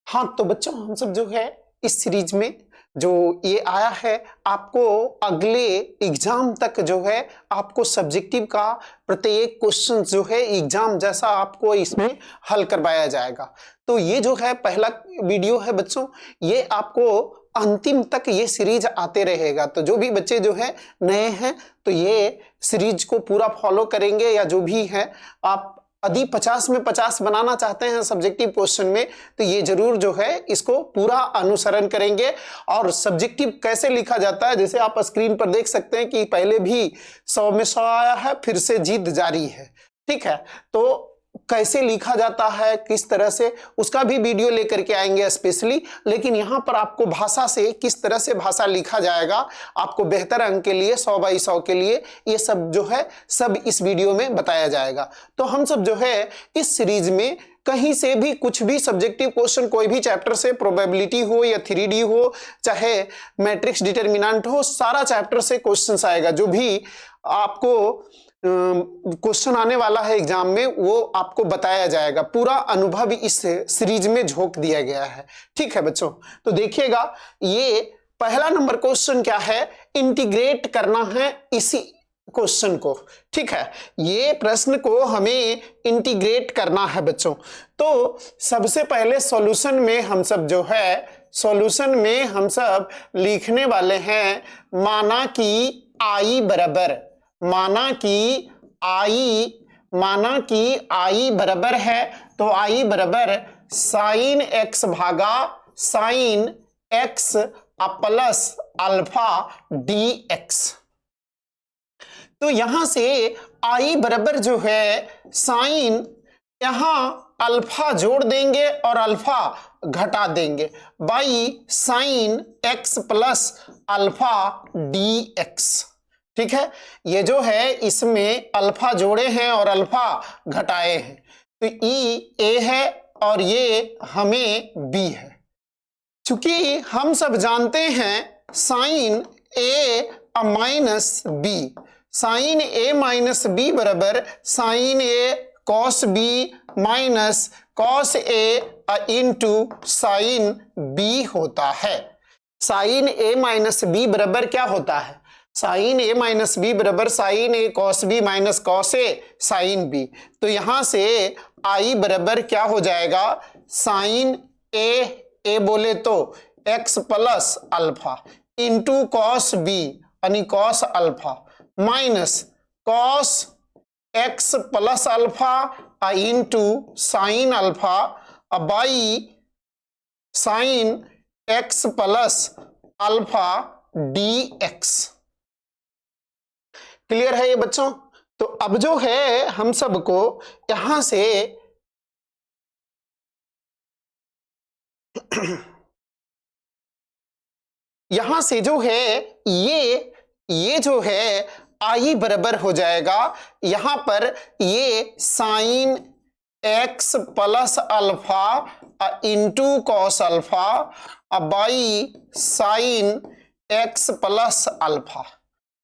हाँ तो बच्चों हम सब जो है इस सीरीज में जो ये आया है आपको अगले एग्जाम तक जो है आपको सब्जेक्टिव का प्रत्येक क्वेश्चन जो है एग्जाम जैसा आपको इसमें हल करवाया जाएगा। तो ये जो है पहला वीडियो है बच्चों, ये आपको अंतिम तक ये सीरीज आते रहेगा। तो जो भी बच्चे जो है नए हैं तो ये सीरीज को पूरा फॉलो करेंगे, या जो भी है आप यदि 50 में 50 बनाना चाहते हैं सब्जेक्टिव क्वेश्चन में तो ये जरूर जो है इसको पूरा अनुसरण करेंगे। और सब्जेक्टिव कैसे लिखा जाता है, जैसे आप स्क्रीन पर देख सकते हैं कि पहले भी 100 में 100 आया है, फिर से जिद जारी है। ठीक है, तो कैसे लिखा जाता है किस तरह से, उसका भी वीडियो लेकर के आएंगे स्पेशली। लेकिन यहाँ पर आपको भाषा से किस तरह से भाषा लिखा जाएगा आपको बेहतर अंक के लिए 100 बाई 100 के लिए ये सब जो है सब इस वीडियो में बताया जाएगा। तो हम सब जो है इस सीरीज में कहीं से भी कुछ भी सब्जेक्टिव क्वेश्चन कोई भी चैप्टर से, प्रोबेबिलिटी हो या 3D हो चाहे मैट्रिक्स डिटरमिनेंट हो, सारा चैप्टर से क्वेश्चंस आएगा। जो भी आपको क्वेश्चन आने वाला है एग्जाम में वो आपको बताया जाएगा। पूरा अनुभव इस सीरीज में झोंक दिया गया है। ठीक है बच्चों, तो देखिएगा ये पहला नंबर क्वेश्चन क्या है, इंटीग्रेट करना है इसी क्वेश्चन को। ठीक है, ये प्रश्न को हमें इंटीग्रेट करना है बच्चों। तो सबसे पहले सॉल्यूशन में हम सब जो है सॉल्यूशन में हम सब लिखने वाले हैं माना कि आई बराबर, माना कि आई बराबर है तो आई बराबर साइन एक्स भागा sine x plus alpha d x. तो यहां से आई बराबर जो है साइन, यहां अल्फा जोड़ देंगे और अल्फा घटा देंगे by sine x plus alpha d x. ठीक है, ये जो है इसमें अल्फा जोड़े हैं और अल्फा घटाए हैं, तो ई ए है और ये हमें बी है। चूंकि हम सब जानते हैं साइन ए माइनस बी, साइन ए माइनस बी बराबर sign A cos B minus cos A into sine B होता है। साइन ए माइनस बी बराबर क्या होता है, साइन ए माइनस बी बराबर sign A cos B minus cos A sine B. तो यहां से आई बराबर क्या हो जाएगा, साइन ए बोले तो x plus alpha into cos b यानी cos alpha minus cos x plus alpha into sine alpha by sine x plus alpha d x. Clear है ये बच्चों? तो अब जो है हम सबको यहां से यहां से जो है ये जो है आई बराबर हो जाएगा, यहां पर ये sine x plus alpha into cos alpha by sine x plus alpha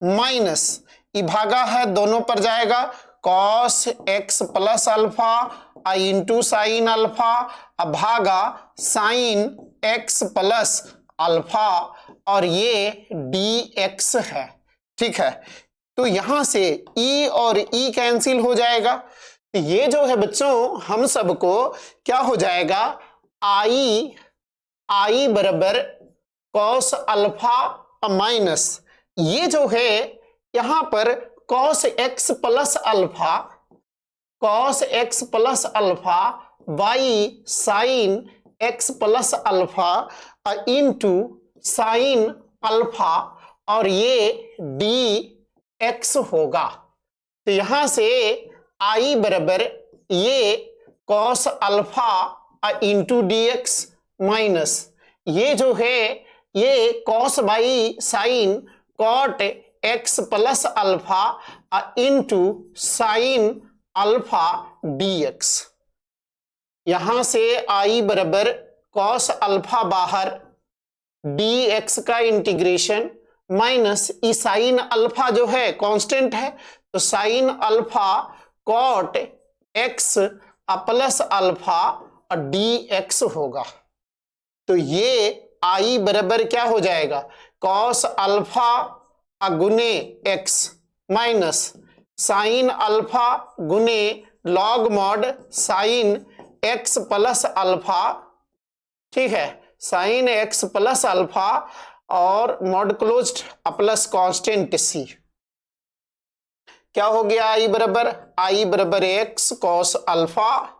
minus ई भागा है दोनों पर जाएगा cos x plus alpha into sine alpha भागा साइन एक्स प्लस अल्फा और ये डी एक्स है। ठीक है, तो यहां से ई और ई कैंसिल हो जाएगा। ये जो है बच्चों हम सबको क्या हो जाएगा, आई बराबर कॉस अल्फा माइनस ये जो है यहां पर cos x plus alpha by sine x plus alpha into sine alpha और ये डी एक्स होगा। तो यहां से आई बराबर ये cos alpha into d x minus ये जो है ये cos by sine cot x plus alpha into sine alpha d x. यहां से आई बराबर कॉस अल्फा बाहर डी एक्स का integration minus e sine alpha जो है कांस्टेंट है तो sine alpha cot x plus alpha d x होगा। तो ये आई बराबर क्या हो जाएगा, कॉस अल्फा गुने एक्स माइनस साइन अल्फा गुने log mod sine x plus alpha, ठीक है, साइन एक्स प्लस अल्फा और मॉड क्लोज्ड प्लस कांस्टेंट सी। क्या हो गया, आई बराबर एक्स कॉस अल्फा,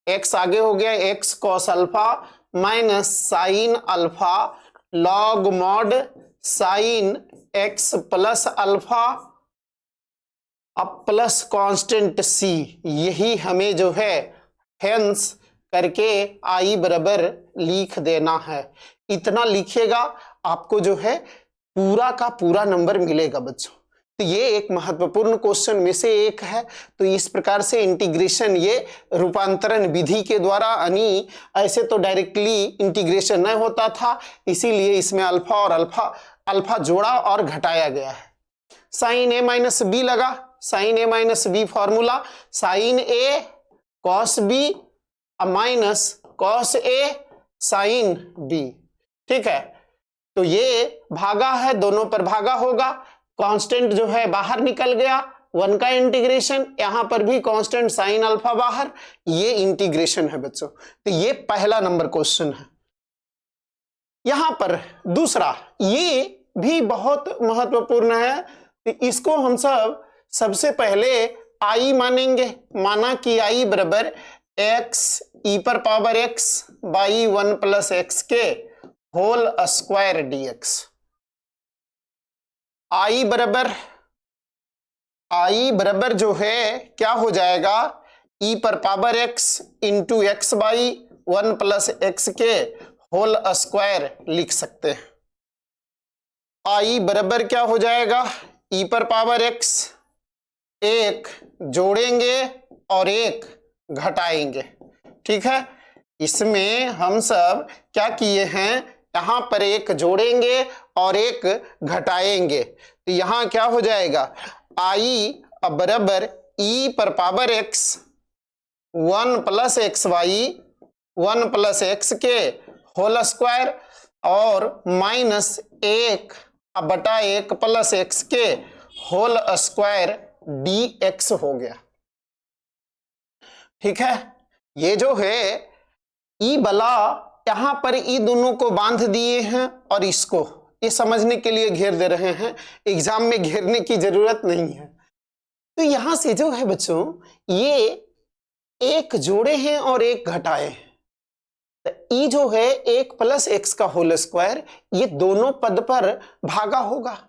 एक्स आगे हो गया x cos alpha minus sine alpha log mod sine x plus alpha अब प्लस कांस्टेंट सी। यही हमें जो है हेंस करके आई बराबर लिख देना है। इतना लिखिएगा आपको जो है पूरा का पूरा नंबर मिलेगा बच्चों। तो ये एक महत्वपूर्ण क्वेश्चन में से एक है। तो इस प्रकार से इंटीग्रेशन ये रूपांतरण विधि के द्वारा, यानी ऐसे तो डायरेक्टली इंटीग्रेशन नहीं होता था, इसीलिए इसमें अल्फा और अल्फा जोड़ा और घटाया गया है। साइन ए माइनस बी लगा, sign A minus B formula sine A cos B minus cos A sine B, ठीक है। तो ये भागा है, दोनों पर भागा होगा, कांस्टेंट जो है बाहर निकल गया, वन का इंटीग्रेशन, यहां पर भी कांस्टेंट साइन अल्फा बाहर, ये इंटीग्रेशन है बच्चों। तो ये पहला नंबर क्वेश्चन है। यहां पर दूसरा, ये भी बहुत महत्वपूर्ण है। तो इसको हम सबसे पहले आई मानेंगे। माना कि आई बराबर एक्स ई पर power x by 1 plus x के होल स्क्वायर डीएक्स। आई बराबर जो है क्या हो जाएगा, ई पर power x into x by 1 plus x के होल स्क्वायर लिख सकते हैं। आई बराबर क्या हो जाएगा, ई पर पावर एक्स, एक जोड़ेंगे और एक घटाएंगे, ठीक है। इसमें हम सब क्या किए हैं, यहां पर एक जोड़ेंगे और एक घटाएंगे। तो यहां क्या हो जाएगा, आई बराबर ई पर power x 1 plus x y 1 plus x के होल स्क्वायर और माइनस 1 बटा 1 प्लस एक्स के होल स्क्वायर डी एक्स हो गया, ठीक है। ये जो है ई बला, यहां पर ई दोनों को बांध दिए हैं और इसको ये समझने के लिए घेर दे रहे हैं, एग्जाम में घेरने की जरूरत नहीं है। तो यहां से जो है बच्चों, ये एक जोड़े हैं और एक घटाए हैं। तो ई जो है 1 प्लस एक्स का होल स्क्वायर, ये दोनों पद पर भागा होगा।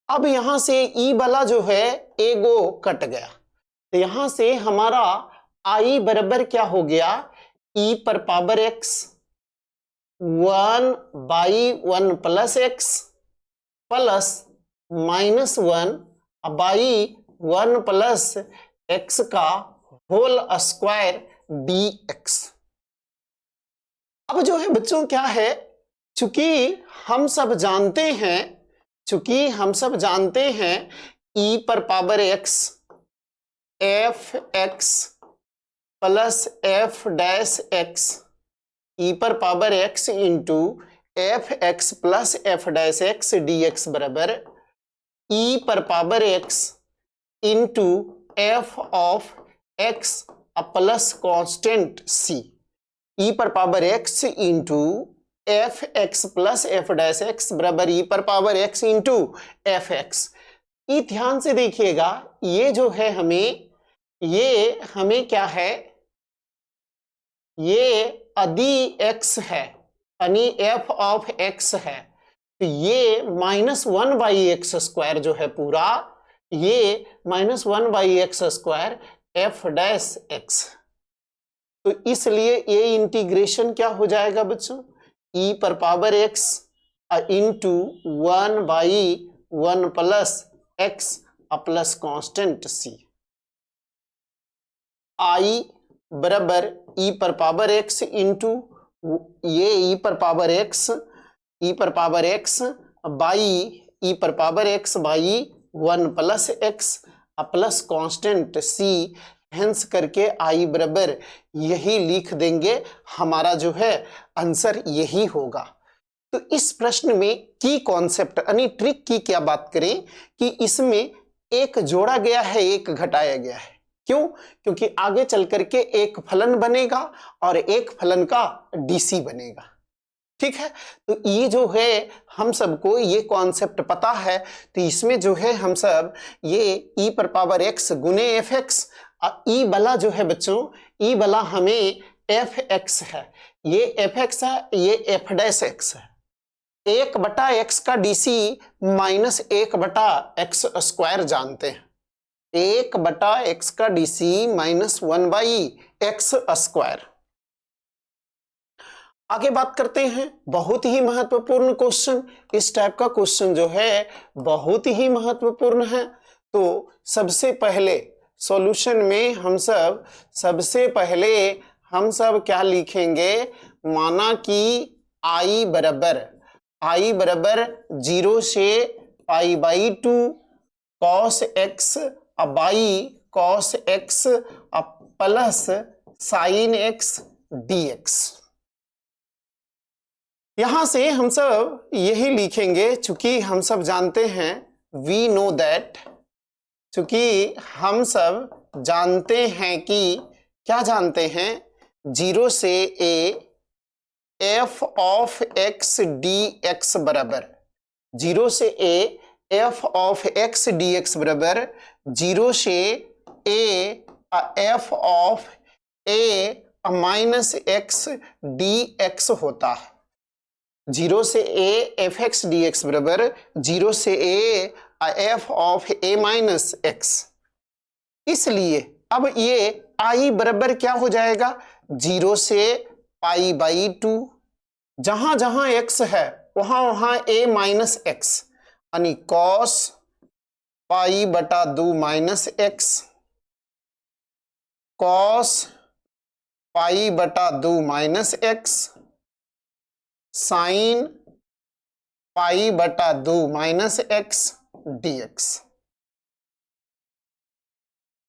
अब यहां से ई वाला जो है एगो कट गया, तो यहां से हमारा आई बराबर क्या हो गया, ई पर power x 1 by 1 plus x plus minus 1 by 1 plus x का होल स्क्वायर डी एक्स। अब जो है बच्चों क्या है, चूंकि हम सब जानते हैं ई पर power x f x plus f dash x, e पर power x into f x plus f dash x d x बराबर ई पर power x into f of x plus constant c. E पर power x into f x plus f dash x बराबर e पर power x into f x. ये ध्यान से देखिएगा, ये जो है हमें क्या है, ये अदी एक्स है, यानी एफ ऑफ एक्स है। तो ये -1 बाई एक्स स्क्वायर जो है पूरा, ये -1 by x square F dash x. तो इसलिए ये इंटीग्रेशन क्या हो जाएगा बच्चों, ई पर power x into 1 by 1 plus x plus constant c. I बराबर ई पर पावर एक्स इंटू ये ई पर पावर एक्स बाई ई पर power x by 1 plus x plus constant c. Hence करके आई बराबर यही लिख देंगे, हमारा जो है आंसर यही होगा। तो इस प्रश्न में की कॉन्सेप्ट यानी ट्रिक की क्या बात करें कि इसमें एक जोड़ा गया है, एक घटाया गया है। क्यों? क्योंकि आगे चल करके एक फलन बनेगा और एक फलन का डीसी बनेगा। ठीक है, तो ये जो है हम सबको ये कॉन्सेप्ट पता है, तो इसमें जो है हम सब ये ई पर पावर एक्स गुने एफ एक्स, ई वाला जो है बच्चों, ई वाला हमें एफ एक्स है, ये एफ एक्स है, ये एफ डैश एक्स है। 1/x का डीसी माइनस 1/x स्क्वायर जानते हैं, 1/x का डीसी माइनस 1/x स्क्वायर। आगे बात करते हैं, बहुत ही महत्वपूर्ण क्वेश्चन, इस टाइप का क्वेश्चन जो है बहुत ही महत्वपूर्ण है। तो सबसे पहले सॉल्यूशन में हम सब सबसे पहले हम सब क्या लिखेंगे, माना कि आई बराबर 0 से π/2 cos x by cos x plus sin x dx। यहां से हम सब यही लिखेंगे, चूंकि हम सब जानते हैं वी नो दैट, चूंकि हम सब जानते हैं कि क्या जानते हैं, 0 से a f of x dx बराबर 0 से a f of x dx बराबर 0 से a f of a minus x dx होता है। 0 से a f x dx बराबर 0 से a f of a minus x। इसलिए अब ये i बराबर क्या हो जाएगा, 0 से π/2, जहां जहां x है वहां वहां a माइनस एक्स, यानी cos π/2 minus x, cos π/2 minus x, sin π/2 minus x dx।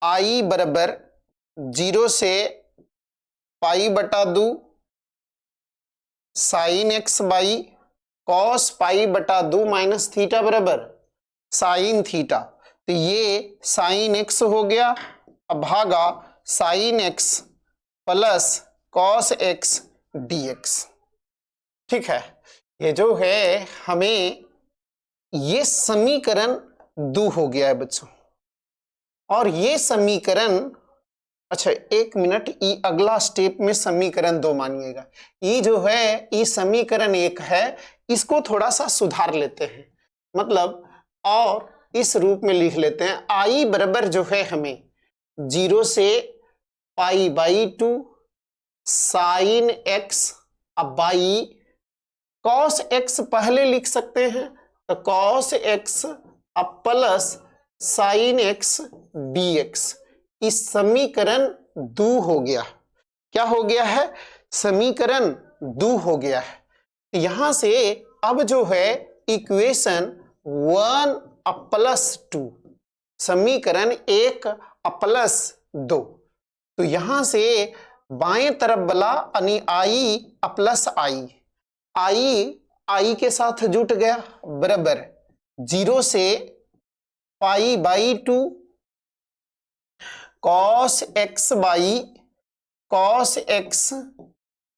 i बराबर 0 से π/2 sin x by cos π/2 minus theta बराबर sin थीटा, तो ये sin x हो गया, अब भागा sin x plus cos x dx। ठीक है, ये जो है हमें ये समीकरण 2 हो गया है बच्चों, और ये समीकरण, अच्छा एक मिनट, ये अगला स्टेप में समीकरण 2 मानिएगा, ये जो है ये समीकरण 1 है, इसको थोड़ा सा सुधार लेते हैं, मतलब और इस रूप में लिख लेते हैं। आई बराबर जो है हमें 0 से π/2 sin x by cos x पहले लिख सकते हैं, तो cos x plus sin x dx। इस समीकरण 2 हो गया, क्या हो गया है, समीकरण 2 हो गया है। यहां से अब जो है इक्वेशन 1 प्लस 2, समीकरण 1 प्लस 2, तो यहां से बाएं तरफ वाला यानी आई प्लस आई के साथ जुट गया, बराबर 0 से π/2 cos x by cos x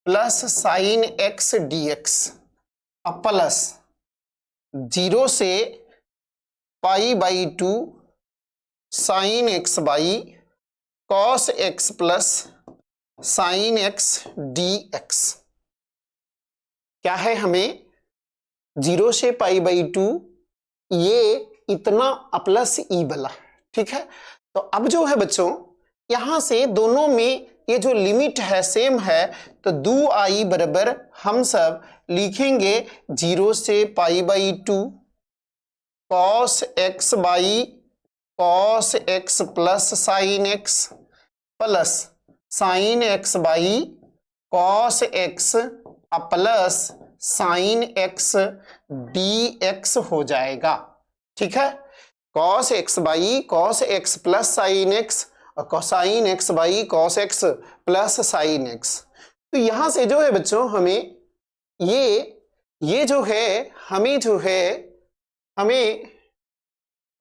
plus sin x dx plus 0 से π/2 sin x by cos x plus sin x dx। क्या है हमें 0 से π/2 ये इतना प्लस ई वाला, ठीक है। तो अब जो है बच्चों यहां से दोनों में ये जो लिमिट है सेम है, तो 2i बराबर हम सब लिखेंगे 0 से π/2 cos x by cos x plus sin x plus sin x by cos x plus sin x dx हो जाएगा, ठीक है। cos x by cos x plus sin x cosine x by cos x plus sine x. तो यहां से जो है बच्चों हमें ये जो है हमें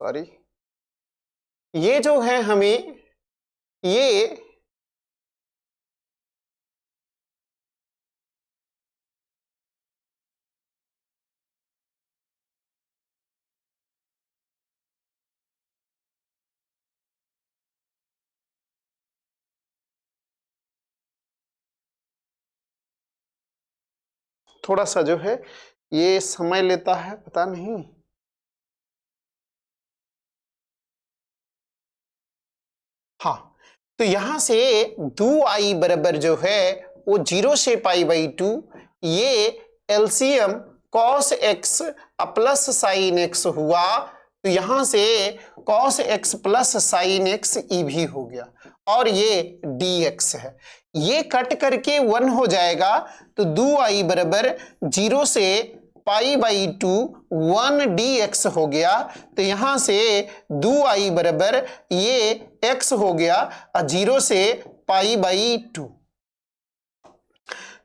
सॉरी ये जो है हमें ये थोड़ा सा जो है ये समय लेता है, पता नहीं। हाँ, तो यहां से 2i बराबर जो है वो 0 से पाई बाई 2, ये LCM cos x plus sine x हुआ। तो यहां से cos x plus sine x ई भी हो गया और ये dx है, ये कट करके 1 हो जाएगा। तो 2i बराबर 0 से पाई बाई 2 1 dx हो गया। तो यहां से 2i बराबर ये x हो गया 0 से पाई बाई 2।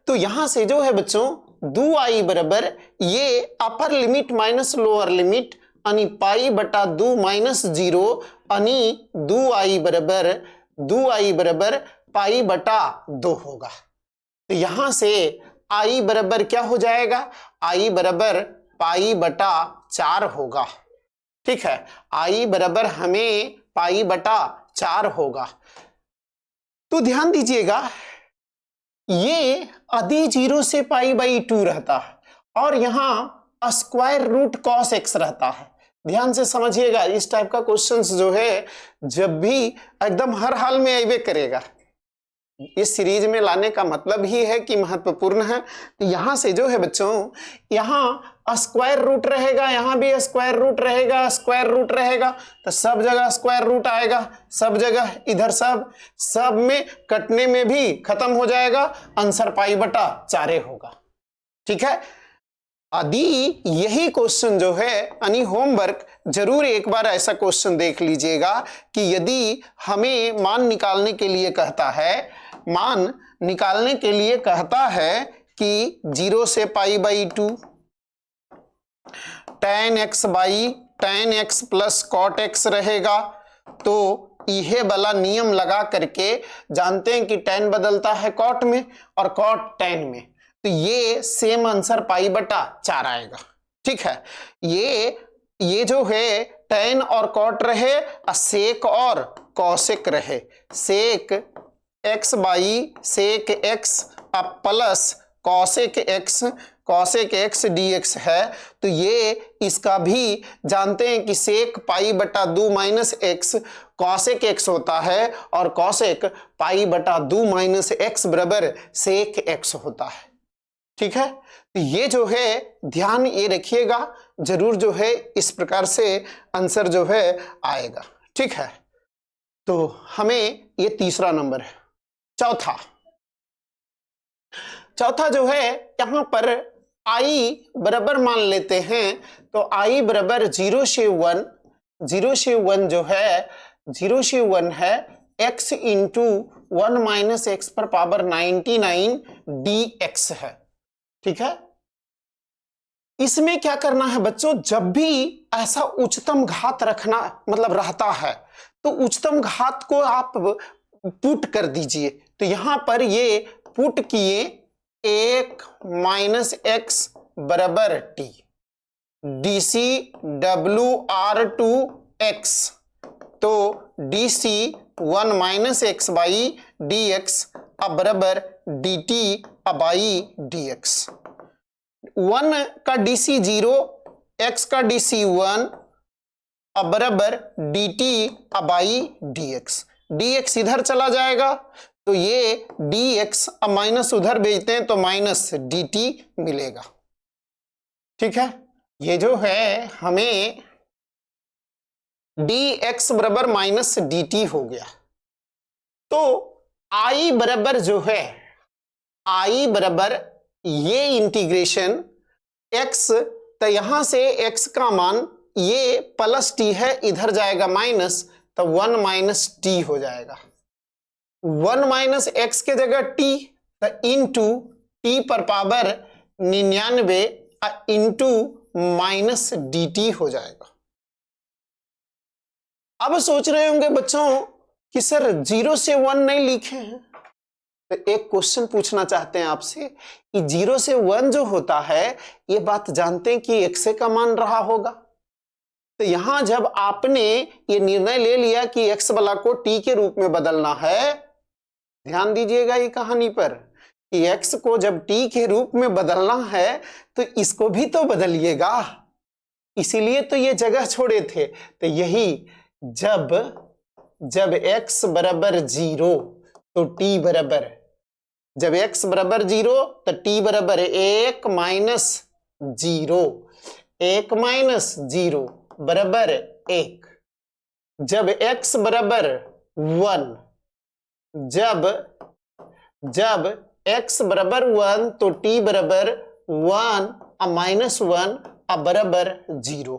तो यहां से जो है बच्चों 2i बराबर ये upper limit minus lower limit यानी पाई बटा 2 माइनस 0 यानी 2i बराबर पाई बटा 2 होगा। तो यहां से i बराबर क्या हो जाएगा, i बराबर पाई बटा 4 होगा। ठीक है, i बराबर हमें पाई बटा 4 होगा। तो ध्यान दीजिएगा ये आदि 0 से पाई बाई 2 रहता है और यहां स्क्वायर रूट कॉस एक्स रहता है। ध्यान से समझिएगा, इस टाइप का क्वेश्चंस जो है जब भी एकदम हर हाल में आइवे करेगा, इस सीरीज में लाने का मतलब ही है कि महत्वपूर्ण है। तो यहां से जो है बच्चों यहां स्क्वायर रूट रहेगा, यहां भी स्क्वायर रूट रहेगा, स्क्वायर रूट रहेगा, तो सब जगह स्क्वायर रूट आएगा, सब जगह इधर सब में कटने में भी खत्म हो जाएगा, आंसर पाई बटा 4 होगा। ठीक है, आदि यही क्वेश्चन जो है यानी होमवर्क जरूर एक बार ऐसा क्वेश्चन देख लीजिएगा कि यदि हमें मान निकालने के लिए कहता है कि 0 से pi by 2 tan x by tan x plus cot x रहेगा। तो यह वाला नियम लगा करके जानते हैं कि tan बदलता है कॉट में और कॉट tan में, तो ये सेम आंसर पाई बटा 4 आएगा। ठीक है, ये जो है tan और कॉट रहे, सेक और कॉसेक रहे, सेक x बाई सेक x अब प्लस कॉसेक x dx है। तो ये इसका भी जानते हैं कि सेक पाई बटा 2 माइनस एक्स कॉसेक x होता है और कॉसेक पाई बटा 2 माइनस एक्स बराबर सेक x होता है। ठीक है, तो ये जो है ध्यान ये रखिएगा, जरूर जो है इस प्रकार से आंसर जो है आएगा। ठीक है, तो हमें ये तीसरा नंबर है। चौथा जो है यहां पर i बराबर मान लेते हैं, तो i बराबर 0 से 1 जो है 0 से 1 है x इंटू 1 माइनस एक्स पर पावर 99 dx है। ठीक है, इसमें क्या करना है बच्चों, जब भी ऐसा उच्चतम घात रखना मतलब रहता है तो उच्चतम घात को आप पुट कर दीजिए। तो यहां पर ये पुट किए 1 माइनस एक्स बराबर टी dc WR2 x, तो dc 1 minus x by dx अब बराबर dt अब बाई dx। 1 का dc 0, x का dc 1 अब बराबर dt अब बाई dx। dx इधर चला जाएगा तो ये dx अब माइनस उधर भेजते हैं तो माइनस dt मिलेगा। ठीक है, ये जो है हमें dx बराबर माइनस dt हो गया। तो i बराबर जो है i बराबर ये इंटीग्रेशन x, तो यहां से x का मान ये प्लस t है, इधर जाएगा माइनस, तो 1 माइनस टी हो जाएगा। 1 माइनस एक्स के जगह टी, तो इंटू टी पर power 99 into minus D T हो जाएगा। अब सोच रहे होंगे बच्चों कि सर 0 से 1 नहीं लिखे हैं, तो एक क्वेश्चन पूछना चाहते हैं आपसे कि 0 से 1 जो होता है, ये बात जानते हैं कि x का मान रहा होगा। तो यहां जब आपने ये निर्णय ले लिया कि x वाला को t के रूप में बदलना है, ध्यान दीजिएगा ये कहानी पर कि x को जब t के रूप में बदलना है तो इसको भी तो बदलिएगा, इसीलिए तो ये जगह छोड़े थे। तो यही जब x बराबर 0 तो t बराबर, जब x बराबर 0 तो t बराबर 1 माइनस 0, 1 माइनस 0 बराबर 1। जब x बराबर 1, जब x बराबर 1 तो t बराबर 1 माइनस 1 बराबर 0।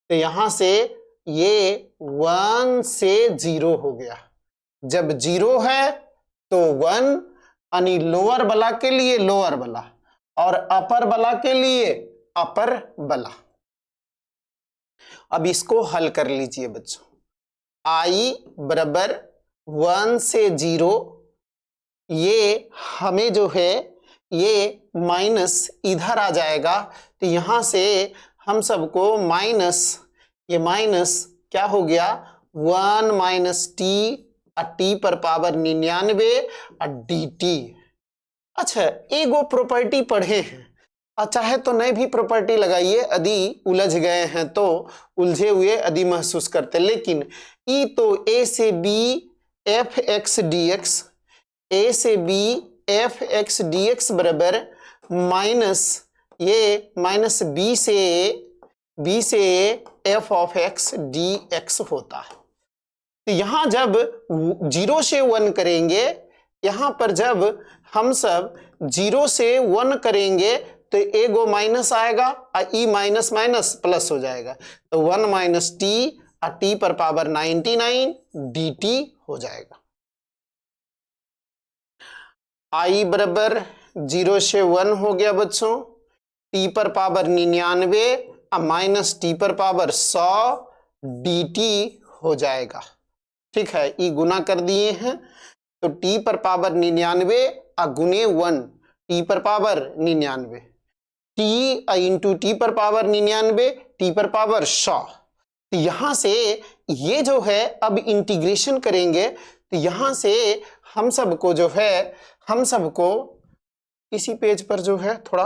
तो यहां से ये 1 से 0 हो गया। जब 0 है तो 1, यानी लोअर वाला के लिए लोअर वाला और अपर वाला के लिए अपर वाला। अब इसको हल कर लीजिए बच्चों। i बराबर 1 से 0, ये हमें जो है ये माइनस इधर आ जाएगा, तो यहां से हम सबको माइनस, ये माइनस क्या हो गया 1 माइनस टी, टी पर पावर 99 डी टी। अच्छा, एगो प्रॉपर्टी पढ़े हैं, चाहे तो नए भी प्रॉपर्टी लगाइए, यदि उलझ गए हैं तो उलझे हुए यदि महसूस करते, लेकिन ई तो ए से b f x d x, a से b f x d x बराबर माइनस ये माइनस बी से f of x d x होता है। तो यहां जब 0 से 1 करेंगे, यहां पर जब हम सब 0 से 1 करेंगे तो एगो माइनस आएगा और ई माइनस माइनस प्लस हो जाएगा, तो 1 माइनस टी और टी पर पावर 99 डी टी हो जाएगा। आई बराबर 0 से 1 हो गया बच्चों, टी पर पावर 99 और माइनस टी पर पावर 100 डी टी हो जाएगा। ठीक है, ई गुना कर दिए हैं, तो टी पर पावर 99 और गुने 1 टी पर पावर 99, टी इंटू टी पर पावर 99 टी पर पावर 100। तो यहां से ये जो है अब इंटीग्रेशन करेंगे, तो यहां से हम सबको जो है, हम सबको इसी पेज पर जो है थोड़ा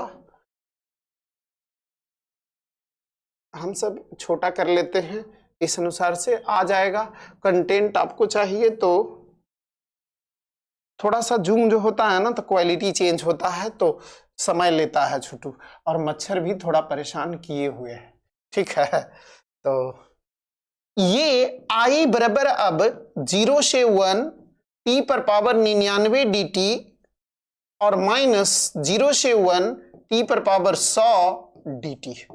हम सब छोटा कर लेते हैं, इस अनुसार से आ जाएगा। कंटेंट आपको चाहिए तो थोड़ा सा जूम जो होता है ना तो क्वालिटी चेंज होता है, तो समय लेता है छोटू, और मच्छर भी थोड़ा परेशान किए हुए हैं। ठीक है, तो ये आई बराबर अब 0 से 1 टी पर पावर 99 डी टी और माइनस 0 से 1 टी पर पावर 100 डी टी।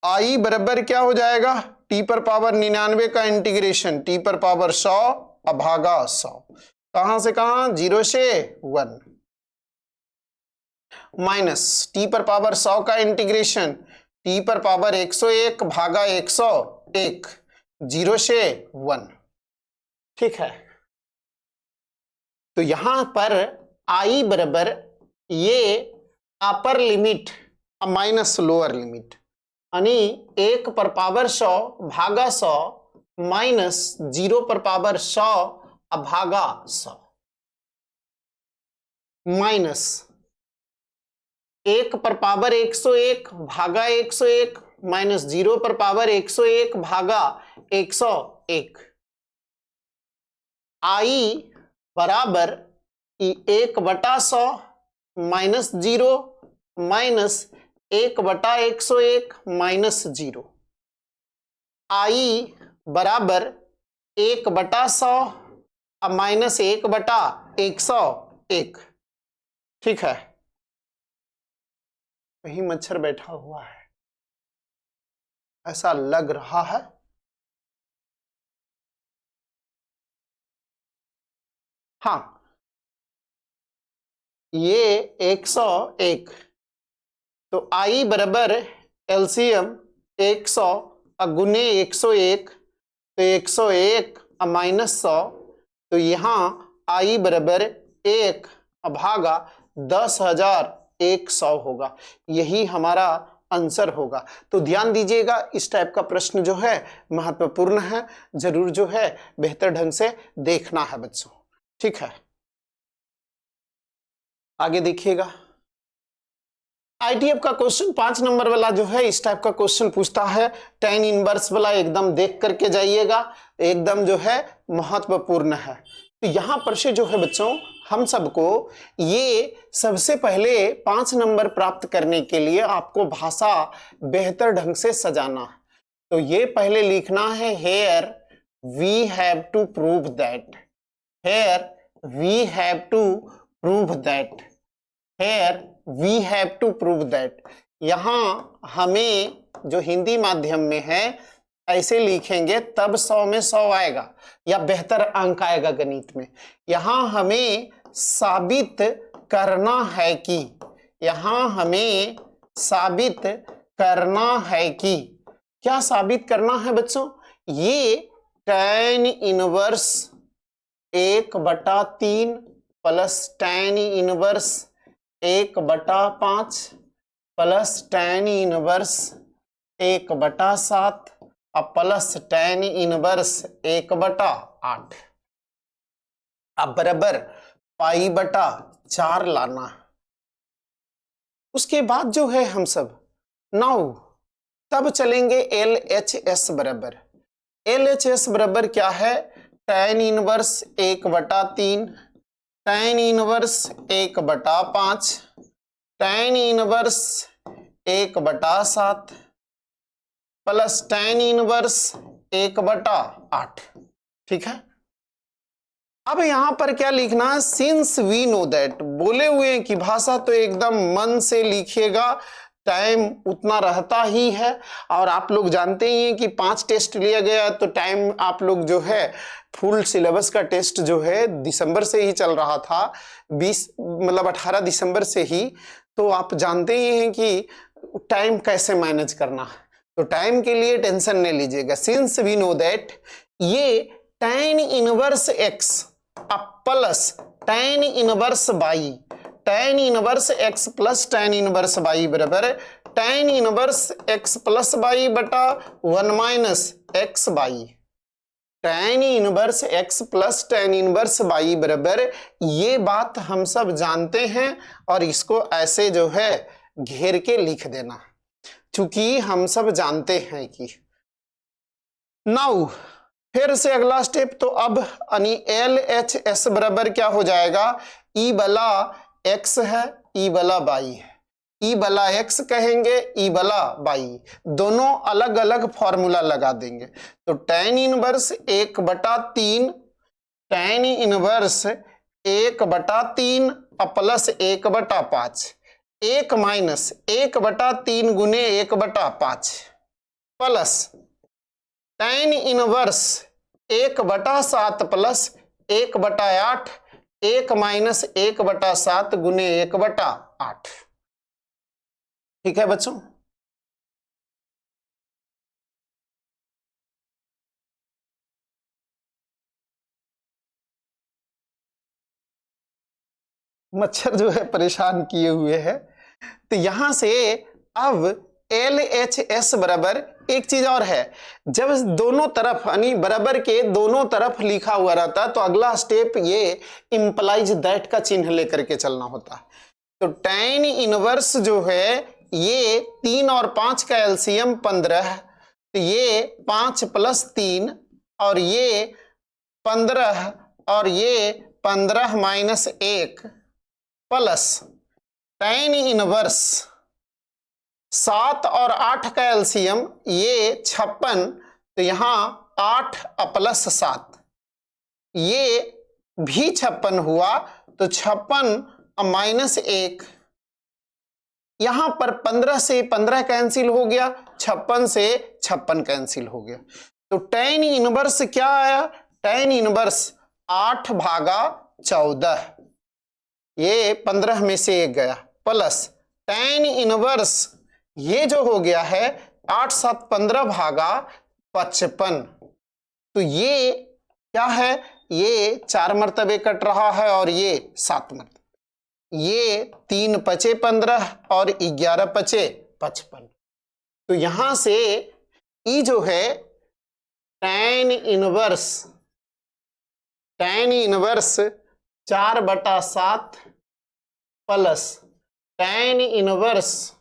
आई बराबर क्या हो जाएगा, टी पर पावर 99 का इंटीग्रेशन टी पर पावर 100 भागा 100, कहां से कहां 0 से 1, माइनस टी पर पावर 100 का इंटीग्रेशन टी पर पावर 101 भागा 101, 0 से 1। ठीक है, तो यहां पर आई बराबर ये upper limit minus lower limit, यानी 1 पर पावर 100 भागा 100 माइनस 0 पर पावर 100 भागा 100, माइनस 1 पर पावर 101 भागा 101 माइनस 0 पर पावर 101 भागा 101। आई बराबर 1/100 माइनस 0 माइनस 1/101 माइनस 0। आई बराबर 1/100 माइनस 1/101। ठीक है, कहीं मच्छर बैठा हुआ है ऐसा लग रहा है। हाँ, ये 101, तो आई बराबर एलसीएम 100 गुने 101, तो 101 माइनस 100, तो यहाँ आई बराबर 1 भागा 10,100 होगा। यही हमारा आंसर होगा। तो ध्यान दीजिएगा, इस टाइप का प्रश्न जो है महत्वपूर्ण है, जरूर जो है बेहतर ढंग से देखना है बच्चों। ठीक है, आगे देखिएगा। आईटीएफ का क्वेश्चन 5 नंबर वाला जो है इस टाइप का क्वेश्चन पूछता है, tan इनवर्स वाला एकदम देख करके जाइएगा, एकदम जो है महत्वपूर्ण है। तो यहां पर से जो है बच्चों हम सबको ये सबसे पहले 5 नंबर प्राप्त करने के लिए आपको भाषा बेहतर ढंग से सजाना है। तो ये पहले लिखना है, here we have to prove that, here we have to prove that, here we have to prove that. यहां हमें जो हिंदी माध्यम में है ऐसे लिखेंगे तब 100 में 100 आएगा या बेहतर अंक आएगा गणित में। यहां हमें साबित करना है कि, यहां हमें साबित करना है कि, क्या साबित करना है बच्चों? ये tan inverse 1/3 plus tan inverse 1/5 plus tan inverse 1/7 plus tan inverse 1/8 अब बराबर π/4 लाना। उसके बाद जो है हम सब नाउ तब चलेंगे LHS बराबर, LHS बराबर क्या है? tan inverse 1/3, tan inverse 1/5, tan inverse 1/7 plus tan inverse 1/8। ठीक है, अब यहां पर क्या लिखना है? सिंस वी नो दैट, बोले हुए हैं कि भाषा तो एकदम मन से लिखिएगा, टाइम उतना रहता ही है और आप लोग जानते ही हैं कि 5 टेस्ट लिया गया तो टाइम आप लोग जो है फुल सिलेबस का टेस्ट जो है दिसंबर से ही चल रहा था, 18 दिसंबर से ही। तो आप जानते ही हैं कि टाइम कैसे मैनेज करना है, तो टाइम के लिए टेंशन नहीं लीजिएगा। सिंस वी नो दैट ये tan inverse x plus tan inverse y, tan inverse x plus tan inverse y बराबर tan inverse x plus y बटा 1 minus x by, tan inverse x plus tan inverse y बराबर, ये बात हम सब जानते हैं और इसको ऐसे जो है घेर के लिख देना, क्योंकि हम सब जानते हैं कि। नाउ फिर से अगला स्टेप, तो अब LHS बराबर क्या हो जाएगा? ई बला x है, ई बला y है, ई बला x कहेंगे, ई बला y, दोनों अलग अलग फॉर्मूला लगा देंगे। तो tan inverse 1/3, tan inverse 1/3 plus 1/5, 1 minus 1/3 गुने 1/5 plus tan inverse 1/7 plus 1/8, 1 minus 1/7 गुने 1/8। ठीक है बच्चों, मच्छर जो है परेशान किए हुए है। तो यहां से अब LHS बराबर एक चीज और है, जब दोनों तरफ यानी बराबर के दोनों तरफ लिखा हुआ रहता है तो अगला स्टेप ये इंप्लाइज दैट का चिन्ह लेकर के चलना होता है। तो tan इनवर्स जो है ये 3 और 5 का एलसीएम 15, तो ये 5 प्लस 3 और ये 15 और ये 15 माइनस 1 प्लस tan इनवर्स 7 और 8 का एलसीएम ये 56, तो यहां 8 प्लस 7 ये भी 56 हुआ, तो 56 माइनस 1, यहां पर 15 से 15 कैंसिल हो गया, 56 से 56 कैंसिल हो गया। तो tan इनवर्स क्या आया? tan इनवर्स 8 भागा 14, ये 15 में से 1 गया, प्लस tan इनवर्स ये जो हो गया है 8 7 15 भागा 55। तो ये क्या है, ये 4 मरतबे कट रहा है और ये 7 मरतबे, ये 3 पचे 15 और 11 पचे 55। तो यहां से ई जो है tan inverse 4/7 plus tan inverse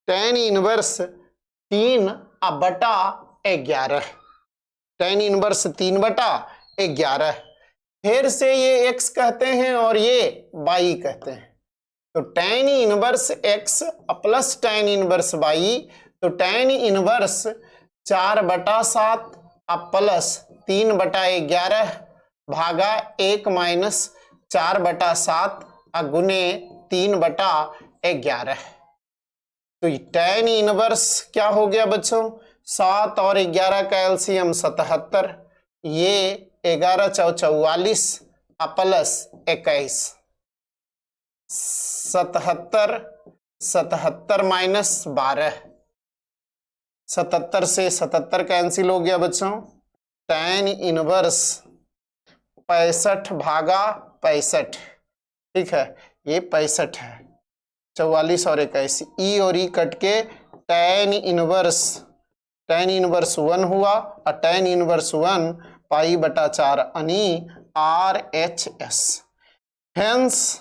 3/11, tan inverse 3/11। फिर से ये x कहते हैं और ये y कहते हैं। तो tan inverse x plus tan inverse y, तो tan इनवर्स 4/7 प्लस 3/11 भागा 1 माइनस 4/7 गुने 3/11। तो tan इनवर्स क्या हो गया बच्चों, 7 और 11 का एलसीएम 77, ये 11 × 4 = 44 प्लस 21, 77 माइनस 12, 77 से 77 कैंसिल हो गया बच्चों। tan इनवर्स 65 भागा 65, ठीक है, ये 65 है, 44 और 21, ई और ई कट के tan इनवर्स 1 हुआ और tan इनवर्स 1 π/4 यानी RHS। हेंस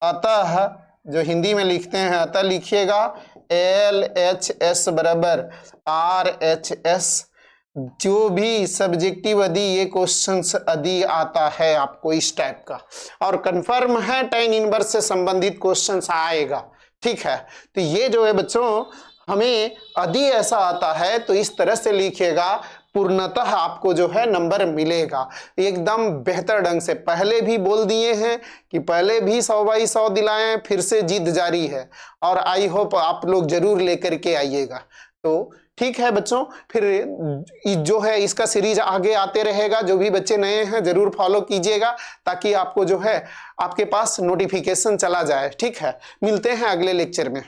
अतः जो हिंदी में लिखते हैं अतः लिखिएगा LHS बराबर RHS। जो भी सब्जेक्टिव यदि ये क्वेश्चंस यदि आता है आपको इस टाइप का और कंफर्म है tan इनवर्स से संबंधित क्वेश्चंस आएगा, ठीक है। तो ये जो है बच्चों हमें यदि ऐसा आता है तो इस तरह से लिखिएगा, पूर्णतः आपको जो है नंबर मिलेगा एकदम बेहतर ढंग से। पहले भी बोल दिए हैं कि पहले भी 100/100 दिलाए हैं, फिर से जिद जारी है और आई होप आप लोग जरूर लेकर के आइएगा। तो ठीक है बच्चों, फिर जो है इसका सीरीज आगे आते रहेगा। जो भी बच्चे नए हैं जरूर फॉलो कीजिएगा ताकि आपको जो है आपके पास नोटिफिकेशन चला जाए, ठीक है। मिलते हैं अगले लेक्चर में।